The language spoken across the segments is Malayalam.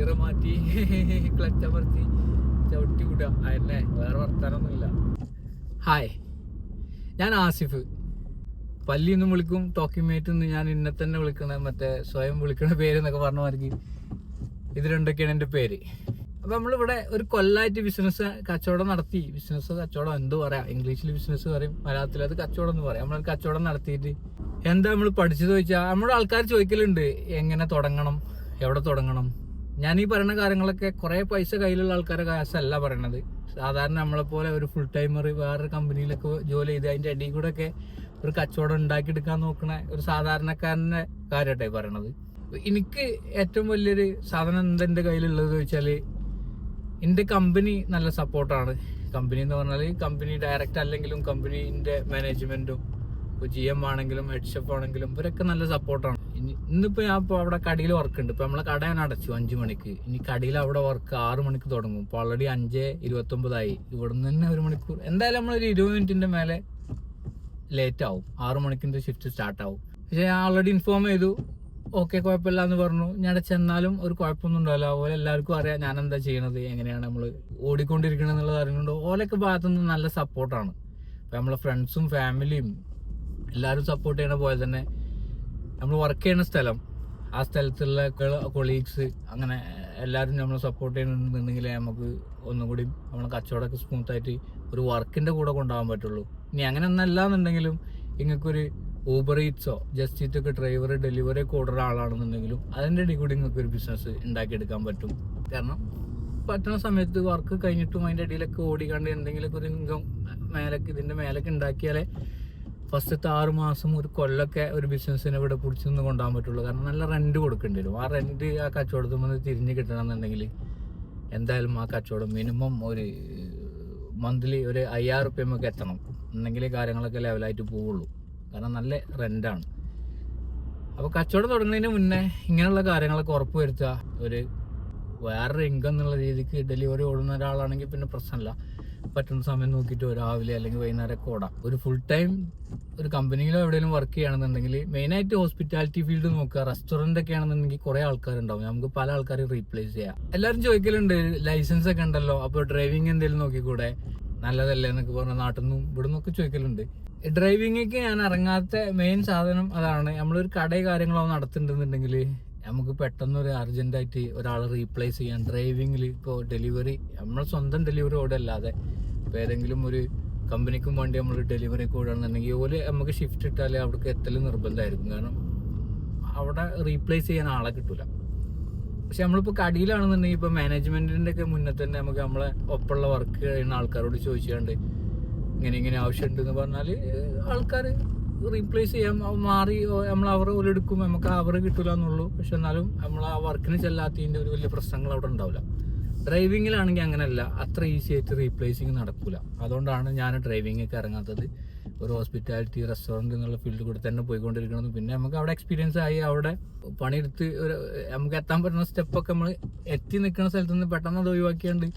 ഗിയർ മാറ്റി ക്ലച്ച് അമർത്തി ചവിട്ടി വിടുക അതന്നെ, വേറെ വർത്താനൊന്നുമില്ല. ഹായ്, ഞാൻ ആസിഫ്. പല്ലിന്നും വിളിക്കും, ടോക്കിംഗ് മേറ്റ് എന്ന് ഞാൻ ഇന്നെ തന്നെ വിളിക്കണ, മറ്റേ സ്വയം വിളിക്കണ പേര് എന്നൊക്കെ പറഞ്ഞ മാതിരി ഇത് രണ്ടൊക്കെയാണ് എൻ്റെ പേര്. അപ്പൊ നമ്മളിവിടെ ഒരു കൊല്ലായിട്ട് ബിസിനസ് കച്ചവടം നടത്തി. ബിസിനസ് കച്ചവടം എന്ത് പറയാം, ഇംഗ്ലീഷിൽ ബിസിനസ് പറയും, മലയാളത്തിൽ അത് കച്ചവടം എന്ന് പറയാം. നമ്മൾ കച്ചവടം നടത്തിയിട്ട് എന്താ നമ്മൾ പഠിച്ചത് ചോദിച്ചാൽ നമ്മുടെ ആൾക്കാർ ചോദിക്കലുണ്ട് എങ്ങനെ തുടങ്ങണം, എവിടെ തുടങ്ങണം. ഞാൻ ഈ പറയുന്ന കാര്യങ്ങളൊക്കെ കുറെ പൈസ കയ്യിലുള്ള ആൾക്കാരുടെ കാശല്ല പറയണത്. സാധാരണ നമ്മളെപ്പോലെ ഒരു ഫുൾ ടൈമർ വേറൊരു കമ്പനിയിലൊക്കെ ജോലി ചെയ്ത് അതിന്റെ അടിയിൽ കൂടെ ഒക്കെ ഒരു കച്ചവടം ഉണ്ടാക്കിയെടുക്കാൻ നോക്കണ ഒരു സാധാരണക്കാരന്റെ കാര്യമായിട്ടായി പറയണത്. എനിക്ക് ഏറ്റവും വലിയൊരു സാധനം എന്തെന്റെ കയ്യിലുള്ളത് ചോദിച്ചാല് എന്റെ കമ്പനി നല്ല സപ്പോർട്ടാണ്. കമ്പനി എന്ന് പറഞ്ഞാൽ കമ്പനി ഡയറക്റ്റ് അല്ലെങ്കിലും കമ്പനീന്റെ മാനേജ്മെന്റും ഇപ്പോൾ GM ആണെങ്കിലും ഹെഡ് ഷെഫ് ആണെങ്കിലും ഇവരൊക്കെ നല്ല സപ്പോർട്ടാണ്. ഇന്നിപ്പോൾ ഞാൻ ഇപ്പോൾ അവിടെ കടയിൽ വർക്ക് ഉണ്ട്. ഇപ്പോൾ നമ്മളെ കട ഞാൻ അടച്ചു 5 മണിക്ക്. ഇനി കടയിൽ അവിടെ വർക്ക് 6 മണിക്ക് തുടങ്ങും. ഇപ്പോൾ ഓൾറെഡി 5:29 ഇവിടുന്ന് തന്നെ 1 മണിക്കൂർ എന്തായാലും നമ്മളൊരു 20 മിനിറ്റിന്റെ മേലെ ലേറ്റ് ആവും. 6 മണിക്കിന്റെ ഷിഫ്റ്റ് സ്റ്റാർട്ട് ആവും. പക്ഷെ ഞാൻ ഓൾറെഡി ഇൻഫോം ചെയ്തു, ഓക്കെ കുഴപ്പമില്ല എന്ന് പറഞ്ഞു. ഞാൻ ചെന്നാലും ഒരു കുഴപ്പമൊന്നും ഉണ്ടാവില്ല. അതുപോലെ എല്ലാവർക്കും അറിയാം ഞാൻ എന്താ ചെയ്യണത്, എങ്ങനെയാണ് നമ്മൾ ഓടിക്കൊണ്ടിരിക്കണം എന്നുള്ളത് അറിയുന്നുണ്ട്. ഓലൊക്കെ ഭാഗത്തുനിന്ന് നല്ല സപ്പോർട്ടാണ്. ഇപ്പം നമ്മളെ ഫ്രണ്ട്സും ഫാമിലിയും എല്ലാവരും സപ്പോർട്ട് ചെയ്യണ പോലെ തന്നെ നമ്മൾ വർക്ക് ചെയ്യുന്ന സ്ഥലം, ആ സ്ഥലത്തുള്ള കൊളീഗ്സ്, അങ്ങനെ എല്ലാവരും നമ്മളെ സപ്പോർട്ട് ചെയ്യണമെന്നുണ്ടെങ്കിൽ നമുക്ക് ഒന്നും കൂടി നമ്മളെ കച്ചവടമൊക്കെ സ്മൂത്തായിട്ട് ഒരു വർക്കിന്റെ കൂടെ കൊണ്ടുപോകാൻ പറ്റുള്ളൂ. ഇനി അങ്ങനെ ഒന്നല്ല എന്നുണ്ടെങ്കിലും നിങ്ങൾക്കൊരു ഊബർ ഈറ്റ്സോ ജസ്റ്റ് ഈറ്റൊക്കെ ഡ്രൈവർ ഡെലിവറി ഒക്കെ ഓർഡർ ആളാണെന്നുണ്ടെങ്കിലും അതിൻ്റെ ഇടയിൽ കൂടി നിങ്ങൾക്ക് ഒരു ബിസിനസ് ഉണ്ടാക്കിയെടുക്കാൻ പറ്റും. കാരണം പറ്റുന്ന സമയത്ത് വർക്ക് കഴിഞ്ഞിട്ടും അതിൻ്റെ ഇടയിലൊക്കെ ഓടിക്കാണ്ട് എന്തെങ്കിലുമൊക്കെ ഒരു ഇൻകം ഇതിൻ്റെ മേലൊക്കെ ഉണ്ടാക്കിയാലേ ഫസ്റ്റത്തെ 6 മാസം ഒരു കൊല്ലൊക്കെ ഒരു ബിസിനസ്സിനെ ഇവിടെ പിടിച്ചു നിന്ന് കൊണ്ടുപോകാൻ പറ്റുള്ളൂ. കാരണം നല്ല റെന്റ് കൊടുക്കേണ്ടി വരും. ആ റെന്റ് ആ കച്ചവടത്തിൽ നിന്ന് തിരിഞ്ഞ് കിട്ടണമെന്നുണ്ടെങ്കിൽ എന്തായാലും ആ കച്ചവടം മിനിമം ഒരു മന്ത്ലി ഒരു 5000 റുപ്യ നമുക്ക് എത്തണം, എന്നെങ്കിലേ കാര്യങ്ങളൊക്കെ ലെവലായിട്ട് പോവുള്ളൂ. കാരണം നല്ല റെന്റാണ്. അപ്പോൾ കച്ചവടം തുടങ്ങുന്നതിന് മുന്നേ ഇങ്ങനെയുള്ള കാര്യങ്ങളൊക്കെ ഉറപ്പ് വരുത്തുക. ഒരു വേറൊരു ഇൻകം എന്നുള്ള രീതിക്ക് ഡെലിവറി ഓടുന്ന ഒരാളാണെങ്കിൽ പിന്നെ പ്രശ്നമില്ല. പറ്റുന്ന സമയം നോക്കിയിട്ട് രാവിലെ അല്ലെങ്കിൽ വൈകുന്നേരമൊക്കെ ഓടാം. ഒരു ഫുൾ ടൈം ഒരു കമ്പനിയിലോ എവിടെയെങ്കിലും വർക്ക് ചെയ്യുകയാണെന്നുണ്ടെങ്കിൽ മെയിനായിട്ട് ഹോസ്പിറ്റാലിറ്റി ഫീൽഡ് നോക്കുക. റെസ്റ്റോറൻ്റ് ഒക്കെ ആണെന്നുണ്ടെങ്കിൽ കുറേ ആൾക്കാരുണ്ടാവും, നമുക്ക് പല ആൾക്കാരെ റീപ്ലേസ് ചെയ്യാം. എല്ലാവരും ചോദിക്കലുണ്ട് ലൈസൻസ് ഒക്കെ ഉണ്ടല്ലോ, അപ്പോൾ ഡ്രൈവിംഗ് എന്തെങ്കിലും നോക്കിക്കൂടെ, നല്ലതല്ലേ എന്നൊക്കെ പറഞ്ഞ നാട്ടിൽ നിന്നും ഇവിടെ നിന്നൊക്കെ ചോദിക്കലുണ്ട്. ഡ്രൈവിംഗൊക്കെ ഞാൻ ഇറങ്ങാത്ത മെയിൻ സാധനം അതാണ്. നമ്മളൊരു കട കാര്യങ്ങളോ നടത്തുന്നുണ്ടെന്നുണ്ടെങ്കിൽ നമുക്ക് പെട്ടെന്നൊരു അർജന്റായിട്ട് ഒരാളെ റീപ്ലേസ് ചെയ്യാൻ ഡ്രൈവിങ്ങിൽ. ഇപ്പോൾ ഡെലിവറി നമ്മൾ സ്വന്തം ഡെലിവറി ഓടല്ലാതെ ഇപ്പോൾ ഏതെങ്കിലും ഒരു കമ്പനിക്കും വേണ്ടി നമ്മൾ ഡെലിവറി ഓടുകയാണെന്നുണ്ടെങ്കിൽ ഓല് നമുക്ക് ഷിഫ്റ്റ് ഇട്ടാലേ അവിടേക്ക് എത്തൽ നിർബന്ധമായിരിക്കും. കാരണം അവിടെ റീപ്ലേസ് ചെയ്യാൻ ആളെ കിട്ടൂല. പക്ഷെ നമ്മളിപ്പോൾ കടയിലാണെന്നുണ്ടെങ്കിൽ ഇപ്പോൾ മാനേജ്മെന്റിന്റെ ഒക്കെ മുന്നേ തന്നെ നമുക്ക് നമ്മളെ ഒപ്പമുള്ള വർക്ക് ചെയ്യുന്ന ആൾക്കാരോട് ചോദിച്ചുകൊണ്ട് ഇങ്ങനെ ആവശ്യമുണ്ടെന്ന് പറഞ്ഞാൽ ആൾക്കാർ റീപ്ലേസ് ചെയ്യാൻ മാറി നമ്മൾ അവർ എടുക്കും. നമുക്ക് അവർ കിട്ടൂല എന്നുള്ളൂ. പക്ഷെ എന്നാലും നമ്മൾ ആ വർക്കിന് ചെല്ലാത്തതിൻ്റെ ഒരു വലിയ പ്രശ്നങ്ങൾ അവിടെ ഉണ്ടാവില്ല. ഡ്രൈവിങ്ങിലാണെങ്കിൽ അങ്ങനെയല്ല, അത്ര ഈസി ആയിട്ട് റീപ്ലേസിങ് നടക്കില്ല. അതുകൊണ്ടാണ് ഞാൻ ഡ്രൈവിംഗ് ഒക്കെ ഇറങ്ങാത്തത്. ഒരു ഹോസ്പിറ്റാലിറ്റി റെസ്റ്റോറൻറ്റ് എന്നുള്ള ഫീൽഡിൽ കൂടെ തന്നെ പോയിക്കൊണ്ടിരിക്കുന്നത്. പിന്നെ നമുക്ക് അവിടെ എക്സ്പീരിയൻസ് ആയി അവിടെ പണിയെടുത്ത് നമുക്ക് എത്താൻ പറ്റുന്ന സ്റ്റെപ്പൊക്കെ നമ്മൾ എത്തി നിൽക്കുന്ന സ്ഥലത്ത് നിന്ന് പെട്ടെന്ന് അത് ഒഴിവാക്കിയാണ്ട്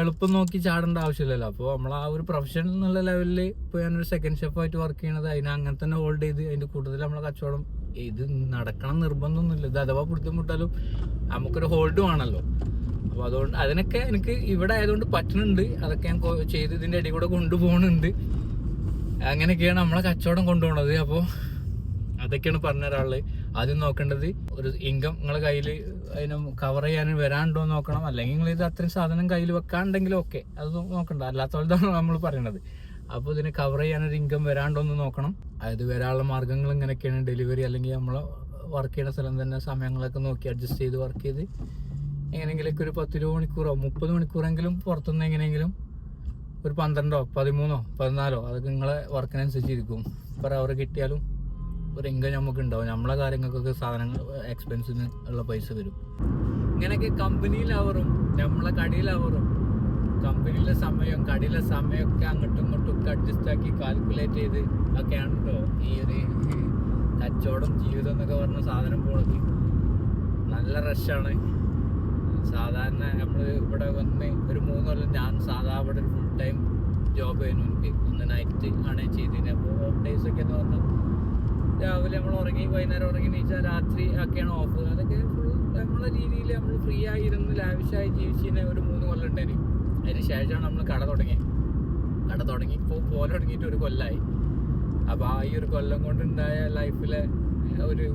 എളുപ്പം നോക്കി ചാടേണ്ട ആവശ്യമില്ലല്ലോ. അപ്പോൾ നമ്മൾ ആ ഒരു പ്രൊഫഷൻ എന്നുള്ള ലെവലിൽ ഇപ്പോൾ ഞാനൊരു സെക്കൻഡ് ഷെഫായിട്ട് വർക്ക് ചെയ്യണത് അതിനെ അങ്ങനെ തന്നെ ഹോൾഡ് ചെയ്ത് അതിൻ്റെ കൂട്ടത്തിൽ നമ്മളെ കച്ചവടം ഇത് നടക്കണം നിർബന്ധമൊന്നുമില്ല. ഇത് അഥവാ ബുദ്ധിമുട്ടാലും നമുക്കൊരു ഹോൾഡ് വേണമല്ലോ. അപ്പോൾ അതുകൊണ്ട് അതിനൊക്കെ എനിക്ക് ഇവിടെ ആയതുകൊണ്ട് പറ്റുന്നുണ്ട്. അതൊക്കെ ഞാൻ ചെയ്ത് ഇതിൻ്റെ ഇടയിൽ കൂടെ കൊണ്ടുപോകുന്നുണ്ട്. അങ്ങനെയൊക്കെയാണ് നമ്മളെ കച്ചവടം കൊണ്ടുപോകുന്നത്. അപ്പോൾ അതൊക്കെയാണ് പറഞ്ഞ ഒരാള് ആദ്യം നോക്കേണ്ടത്. ഒരു ഇൻകം നിങ്ങളെ കയ്യിൽ അതിനെ കവർ ചെയ്യാൻ വരാണ്ടോ നോക്കണം. അല്ലെങ്കിൽ നിങ്ങൾ ഇത് അത്രയും സാധനം കയ്യിൽ വെക്കാണ്ടെങ്കിലും ഓക്കെ, അത് നോക്കണ്ട. അല്ലാത്തതാണ് നമ്മൾ പറയണത്. അപ്പോൾ ഇതിനെ കവർ ചെയ്യാനൊരു ഇൻകം വരാണ്ടോ എന്ന് നോക്കണം. അതായത് വരാനുള്ള മാർഗ്ഗങ്ങൾ ഇങ്ങനെയൊക്കെയാണ്. ഡെലിവറി അല്ലെങ്കിൽ നമ്മൾ വർക്ക് ചെയ്യുന്ന സ്ഥലം തന്നെ സമയങ്ങളൊക്കെ നോക്കി അഡ്ജസ്റ്റ് ചെയ്ത് വർക്ക് ചെയ്ത് എങ്ങനെയെങ്കിലൊക്കെ ഒരു 10-20 മണിക്കൂറോ 30 മണിക്കൂറെങ്കിലും പുറത്തുനിന്ന് എങ്ങനെയെങ്കിലും ഒരു 12, 13, 14 അതൊക്കെ നിങ്ങളെ വർക്കിനനുസരിച്ചിരിക്കും. പെർ അവർ കിട്ടിയാലും ഒരു ഇൻകം നമുക്ക് ഉണ്ടാവും. നമ്മളെ കാര്യങ്ങൾക്കൊക്കെ സാധനങ്ങൾ എക്സ്പെൻസിന് ഉള്ള പൈസ വരും. ഇങ്ങനെയൊക്കെ കമ്പനിയിലാവറും നമ്മളെ കടയിലാവറും കമ്പനിയിലെ സമയം കടയിലെ സമയമൊക്കെ അങ്ങോട്ടും ഇങ്ങോട്ടും ഒക്കെ അഡ്ജസ്റ്റ് ആക്കി കാൽക്കുലേറ്റ് ചെയ്ത് ഒക്കെയാണ് കേട്ടോ ഈ ഒരു കച്ചവടം ജീവിതം എന്നൊക്കെ പറഞ്ഞ സാധനം പോണത്. നല്ല റഷാണ്. സാധാരണ നമ്മൾ ഇവിടെ വന്ന് ഒരു 3 കൊല്ലം ഞാൻ ഇവിടെ ഒരു ഫുൾ ടൈം ജോബ് ചെയ്യുന്നു. എനിക്ക് ഒന്ന് നൈറ്റ് ആണ് ചെയ്തിരുന്നത്. അപ്പോൾ ഓഫ് ഡേയ്സ് ഒക്കെ എന്ന് പറഞ്ഞാൽ രാവിലെ നമ്മൾ ഉറങ്ങി വൈകുന്നേരം ഉറങ്ങി നീച്ചാൽ രാത്രി ഒക്കെയാണ് ഓഫ്. അതൊക്കെ ഫുൾ നമ്മളെ രീതിയിൽ നമ്മൾ ഫ്രീ ആയി ഇരുന്ന് ലാവിഷായി ജീവിച്ചതിന് ഒരു 3 കൊല്ലം ഉണ്ടായിരുന്നു. അതിന് ശേഷമാണ് നമ്മൾ കട തുടങ്ങി ഇപ്പോൾ പോലെ തുടങ്ങിയിട്ട് 1 കൊല്ലമായി. അപ്പോൾ ഈ 1 കൊല്ലം കൊണ്ടുണ്ടായ ലൈഫിലെ ഒരു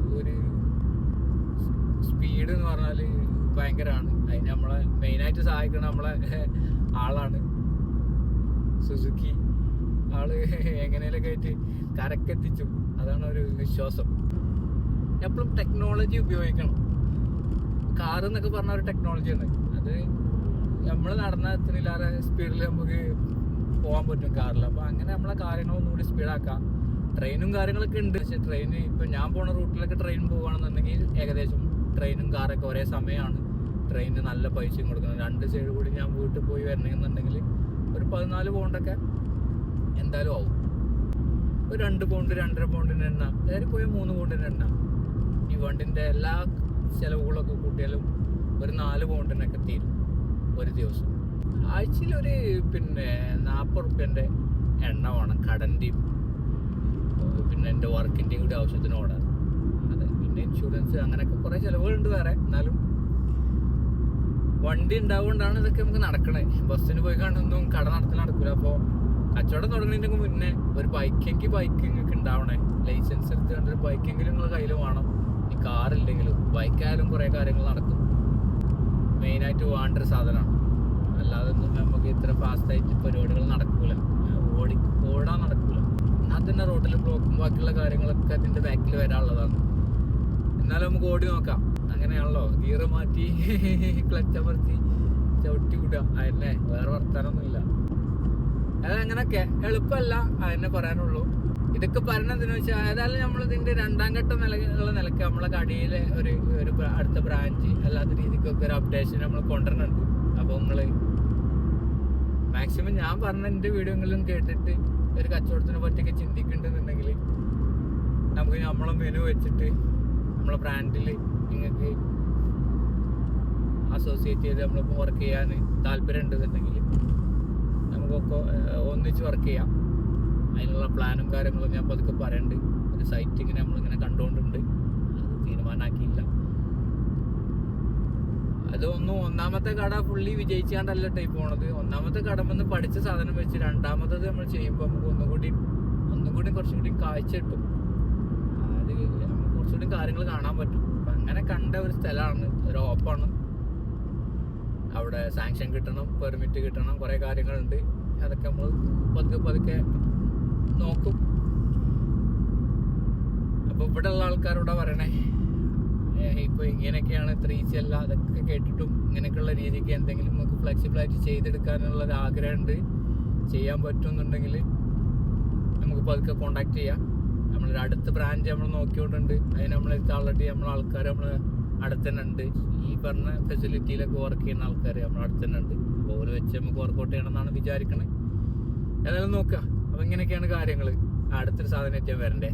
സ്പീഡ് എന്ന് പറഞ്ഞാൽ ഭയങ്കരമാണ്. അതിന് നമ്മളെ മെയിനായിട്ട് സഹായിക്കുന്ന നമ്മളെ ആളാണ് സുസുക്കി. ആള് എങ്ങനെയൊക്കെ ആയിട്ട് കരക്കെത്തിച്ചു. അതാണ് ഒരു വിശ്വാസം. എപ്പോഴും ടെക്നോളജി ഉപയോഗിക്കണം. കാർ എന്നൊക്കെ പറഞ്ഞ ഒരു ടെക്നോളജിയാണ്. അത് നമ്മൾ നടന്ന എത്തുന്നില്ലാതെ സ്പീഡിൽ നമുക്ക് പോകാൻ പറ്റും കാറിൽ. അപ്പോൾ അങ്ങനെ നമ്മളെ കാര്യങ്ങളൊന്നും കൂടി സ്പീഡാക്കാം. ട്രെയിനും കാര്യങ്ങളൊക്കെ ഉണ്ട്. പക്ഷേ ട്രെയിൻ ഇപ്പം ഞാൻ പോണ റൂട്ടിലൊക്കെ ട്രെയിൻ പോകുകയാണെന്നുണ്ടെങ്കിൽ ഏകദേശം ട്രെയിനും കാറൊക്കെ ഒരേ സമയമാണ്. ട്രെയിനിന് നല്ല പൈസയും കൊടുക്കണം. 2 സൈഡ് കൂടി ഞാൻ വീട്ടിൽ പോയി വരണമെന്നുണ്ടെങ്കിൽ ഒരു 14 പൗണ്ടൊക്കെ എന്തായാലും ആവും. ഒരു 2 പൗണ്ട് 2.5 പൗണ്ടിന് എണ്ണ, അതായത് പോയി 3 പൗണ്ടിന് എണ്ണ. ഈ വണ്ടിൻ്റെ എല്ലാ ചിലവുകളൊക്കെ കൂട്ടിയാലും ഒരു 4 പൗണ്ടിനൊക്കെ തീരും ഒരു ദിവസം. ആഴ്ചയിൽ ഒരു 40 റുപ്യൻ്റെ എണ്ണ വേണം. കടൻ്റെയും പിന്നെ എൻ്റെ വർക്കിൻ്റെയും കൂടി ആവശ്യത്തിന് ഓടാൻ. അതെ, പിന്നെ ഇൻഷുറൻസ് അങ്ങനെയൊക്കെ കുറേ ചിലവുകളുണ്ട് വേറെ. എന്നാലും വണ്ടി ഉണ്ടാവുകൊണ്ടാണ് ഇതൊക്കെ നമുക്ക് നടക്കണേ. ബസ്സിന് പോയി കണ്ടൊന്നും കട നടക്കില്ല. അപ്പോൾ കച്ചവടം തുടങ്ങുന്നതിന് മുന്നേ ഒരു ബൈക്കെങ്കിൽ ബൈക്കിങ്ങൊക്കെ ഉണ്ടാവണേ. ലൈസൻസ് എടുത്ത് കണ്ടൊരു ബൈക്കെങ്കിലും നിങ്ങൾ കയ്യിൽ വേണം. ഈ കാറില്ലെങ്കിലും ബൈക്കായാലും കുറേ കാര്യങ്ങൾ നടക്കും. മെയിനായിട്ട് വേണ്ടൊരു സാധനമാണ്. അല്ലാതെ ഒന്നും നമുക്ക് ഇത്ര ഫാസ്റ്റായിട്ട് പരിപാടികൾ നടക്കൂല. ഓടാൻ നടക്കൂല. എന്നാൽ തന്നെ റോഡിൽ ബ്ലോക്കും ബാക്കിയുള്ള കാര്യങ്ങളൊക്കെ അതിൻ്റെ ബാക്കിൽ വരാനുള്ളതാണ്. എന്നാലും നമുക്ക് ഓടി നോക്കാം. അങ്ങനെയാണല്ലോ, ഗിയർ മാറ്റി ക്ലച്ച് അമർത്തി ചവിട്ടി വിടുക. അതന്നെ, വേറെ വർത്താനൊന്നുമില്ല. അതങ്ങനൊക്കെ എളുപ്പമല്ല, അതന്നെ പറയാനുള്ളൂ. ഇതൊക്കെ പറയണതെന്ന് വെച്ചാൽ ഏതായാലും നമ്മളിതിൻ്റെ 2ാം ഘട്ട നിലക്ക് നമ്മളെ കടയിലെ ഒരു അടുത്ത ബ്രാഞ്ച് അല്ലാത്ത രീതിക്കൊക്കെ ഒരു അപ്ഡേഷൻ നമ്മൾ കൊണ്ടുവരുന്നുണ്ട്. അപ്പോൾ നിങ്ങൾ മാക്സിമം ഞാൻ പറഞ്ഞ എൻ്റെ വീഡിയോകളിലും കേട്ടിട്ട് ഒരു കച്ചവടത്തിനെ പറ്റിയൊക്കെ ചിന്തിക്കുന്നുണ്ടെന്നുണ്ടെങ്കിൽ നമുക്ക് നമ്മളെ മെനു വെച്ചിട്ട് നമ്മളെ ബ്രാൻഡിൽ നിങ്ങൾക്ക് അസോസിയേറ്റ് ചെയ്ത് നമ്മളിപ്പോൾ വർക്ക് ചെയ്യാൻ താല്പര്യം ഉണ്ടെന്നുണ്ടെങ്കിൽ നമുക്കൊക്കെ ഒന്നിച്ച് വർക്ക് ചെയ്യാം. അതിനുള്ള പ്ലാനും കാര്യങ്ങളും ഞാൻ പതുക്കെ പറയുന്നുണ്ട്. ഒരു സൈറ്റ് ഇങ്ങനെ നമ്മളിങ്ങനെ കണ്ടുകൊണ്ടുണ്ട്. അത് തീരുമാനമാക്കിയില്ല. അതൊന്നും ഒന്നാമത്തെ കട ഫുള്ളി വിജയിച്ചാണ്ടല്ല ടൈപ്പ് പോണത്. ഒന്നാമത്തെ കടമെന്ന് പഠിച്ച സാധനം വെച്ച് 2ാമത്തത് നമ്മൾ ചെയ്യുമ്പോൾ നമുക്ക് ഒന്നും കൂടി കുറച്ചും കൂടി കാഴ്ച കിട്ടും. അത് നമുക്ക് കുറച്ചുകൂടി കാര്യങ്ങൾ കാണാൻ പറ്റും. അപ്പം അങ്ങനെ കണ്ട ഒരു സ്ഥലമാണ്, ഒരു ഓപ്പാണ്. അവിടെ സാങ്ഷൻ കിട്ടണം, പെർമിറ്റ് കിട്ടണം, കുറേ കാര്യങ്ങളുണ്ട്. അതൊക്കെ നമ്മൾ പതുക്കെ നോക്കും. അപ്പോൾ ഇവിടെ ഉള്ള ആൾക്കാരോടാ പറയണേ, ഇപ്പോൾ ഇങ്ങനെയൊക്കെയാണ്, ഇത്ര ഈസി അല്ല. അതൊക്കെ കേട്ടിട്ടും ഇങ്ങനെയൊക്കെയുള്ള രീതിക്ക് എന്തെങ്കിലും നമുക്ക് ഫ്ലെക്സിബിളായിട്ട് ചെയ്തെടുക്കാനുള്ള ഒരു ആഗ്രഹമുണ്ട്. ചെയ്യാൻ പറ്റുമെന്നുണ്ടെങ്കിൽ നമുക്ക് പതുക്കെ കോണ്ടാക്ട് ചെയ്യാം. നമ്മളൊരു അടുത്ത ബ്രാഞ്ച് നമ്മൾ നോക്കിക്കൊണ്ടുണ്ട്. അതിന് നമ്മളെടുത്ത് ആൾറെഡി ആൾക്കാർ നമ്മൾ അടുത്ത് തന്നെ ഉണ്ട്. ഈ പറഞ്ഞ ഫെസിലിറ്റിയിലൊക്കെ വർക്ക് ചെയ്യുന്ന ആൾക്കാർ നമ്മുടെ അടുത്ത് തന്നെ ഉണ്ട്. അപ്പോൾ ഓല് വെച്ച് നമുക്ക് വർക്കൗട്ട് ചെയ്യണമെന്നാണ് വിചാരിക്കണത്. ഏതായാലും നോക്കുക. അപ്പോൾ ഇങ്ങനെയൊക്കെയാണ് കാര്യങ്ങൾ. അടുത്തൊരു സാധനം ഏറ്റവും വരണ്ടേ.